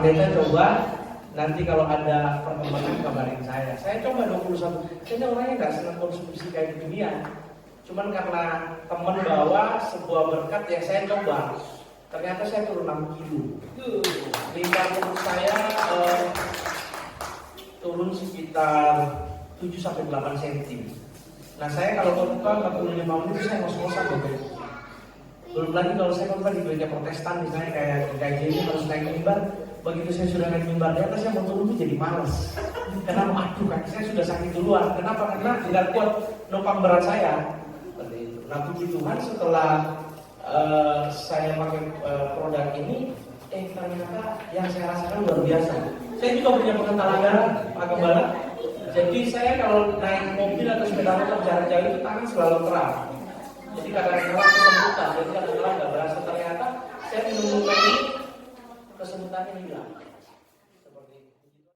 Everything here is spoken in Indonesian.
Pendeta coba nanti kalau ada perkembangan kabarin saya. Saya coba 21. Saya orangnya nggak senang konsumsi kayak beginian. Cuman karena teman bawa sebuah berkat yang saya coba. Ternyata saya turun 6 kilo. Lingkar perut saya turun sekitar 7-8 cm. Nah saya kalau khotbah 45 menit itu saya ngos-ngosan gitu. Belum lagi kalau saya khotbah di gereja Protestan misalnya kayak di KJ ini harus naik mimbar. Begitu saya sudah naik mimbar di atas, saya mau turun itu jadi malas. Karena aduh kaki saya sudah sakit duluan. Kenapa? Karena tidak kuat nopang berat saya. Nah puji Tuhan setelah saya pakai produk ini, ternyata yang saya rasakan luar biasa. Saya juga punya pengentalan darah, Pak Gembala. Jadi saya kalau naik mobil atau sepeda motor jarak jauh itu tangan selalu terang. Jadi kadang-kadang kesemutan, jadi kadang-kadang nggak berasa. Ternyata saya minum ini kesemutannya hilang.